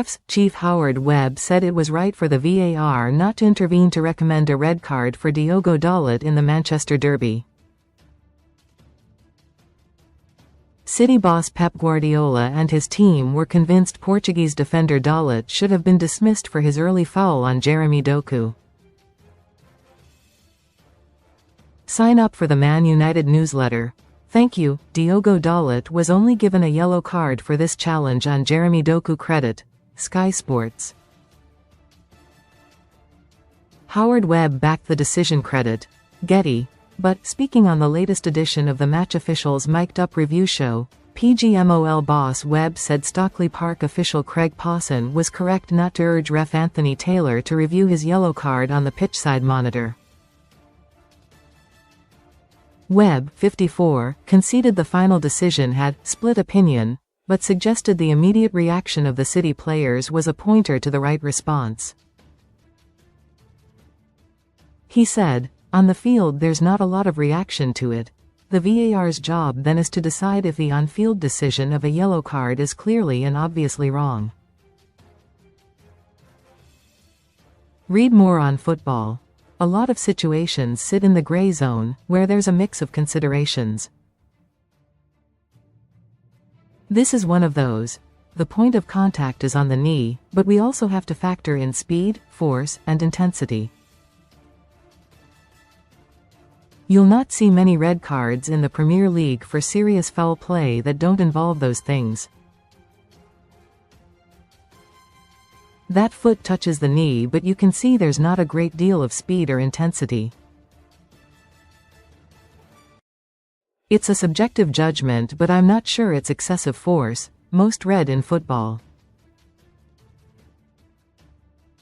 Refs chief Howard Webb said it was right for the VAR not to intervene to recommend a red card for Diogo Dalot in the Manchester derby. City boss Pep Guardiola and his team were convinced Portuguese defender Dalot should have been dismissed for his early foul on Jeremy Doku. Sign up for the Man Utd newsletter. Thank you. Diogo Dalot was only given a yellow card for this challenge on Jeremy DokuCredit. Sky Sports. Howard Webb backed the decisionCredit. Getty. But, speaking on the latest edition of the Match Official's mic'd-up review show, PGMOL boss Webb said Stockley Park official Craig Pawson was correct not to urge ref Anthony Taylor to review his yellow card on the pitchside monitor. Webb, 54, conceded the final decision had split opinion, but suggested the immediate reaction of the City players was a pointer to the right response. He said, "On the field there's not a lot of reaction to it. The VAR's job then is to decide if the on-field decision of a yellow card is clearly and obviously wrong." Read more on football. A lot of situations sit in the gray zone, where there's a mix of considerations. This is one of those. The point of contact is on the knee, but we also have to factor in speed, force, and intensity. You'll not see many red cards in the Premier League for serious foul play that don't involve those things. That foot touches the knee, but you can see there's not a great deal of speed or intensity. It's a subjective judgment, but I'm not sure it's excessive force. Most read in football.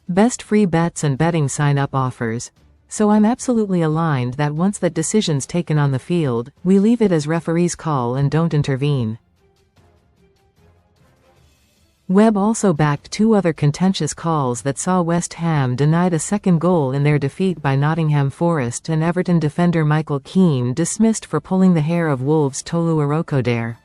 Best free bets and betting sign-up offers. So I'm absolutely aligned that once that decision's taken on the field, we leave it as referees call and don't intervene. Webb also backed two other contentious calls that saw West Ham denied a second goal in their defeat by Nottingham Forest and Everton defender Michael Keane dismissed for pulling the hair of Wolves' Tolu Arokodare.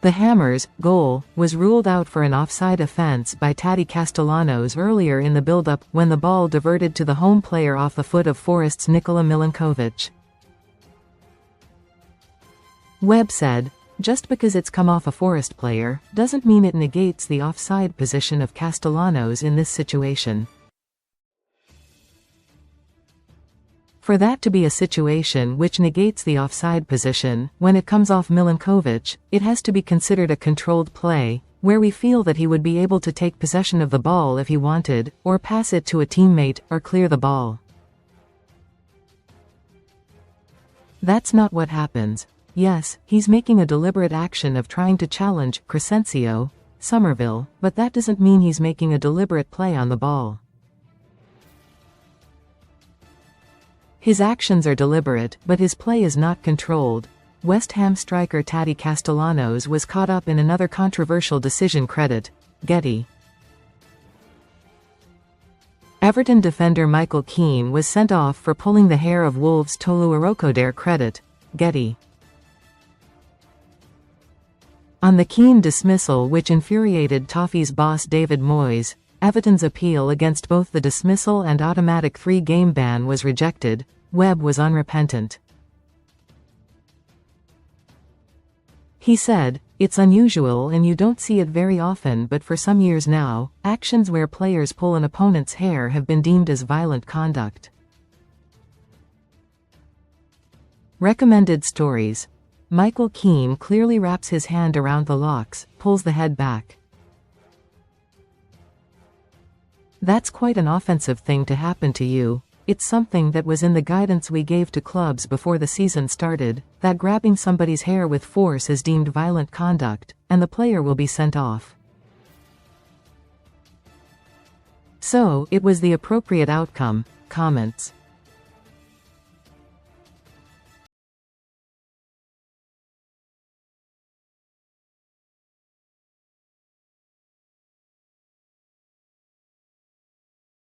The Hammers' goal was ruled out for an offside offence by Tati Castellanos earlier in the build-up when the ball diverted to the home player off the foot of Forest's Nikola Milinkovic. Webb said, "Just because it's come off a Forest player, doesn't mean it negates the offside position of Castellanos in this situation. For that to be a situation which negates the offside position, when it comes off Milinkovic, it has to be considered a controlled play, where we feel that he would be able to take possession of the ball if he wanted, or pass it to a teammate, or clear the ball. That's not what happens. Yes, he's making a deliberate action of trying to challenge Crescencio, Somerville, but that doesn't mean he's making a deliberate play on the ball. His actions are deliberate, but his play is not controlled." West Ham striker Tati Castellanos was caught up in another controversial decisionCredit. Getty. Everton defender Michael Keane was sent off for pulling the hair of Wolves' Tolu Arokodare. Credit. Getty. On the Keane dismissal, which infuriated Toffee's boss David Moyes, Everton's appeal against both the dismissal and automatic 3-game ban was rejected. Webb was unrepentant. He said, "It's unusual and you don't see it very often, but for some years now, actions where players pull an opponent's hair have been deemed as violent conduct." Recommended stories. Michael Keane clearly wraps his hand around the locks, pulls the head back. That's quite an offensive thing to happen to you. It's something that was in the guidance we gave to clubs before the season started, that grabbing somebody's hair with force is deemed violent conduct, and the player will be sent off. So, it was the appropriate outcome. Comments.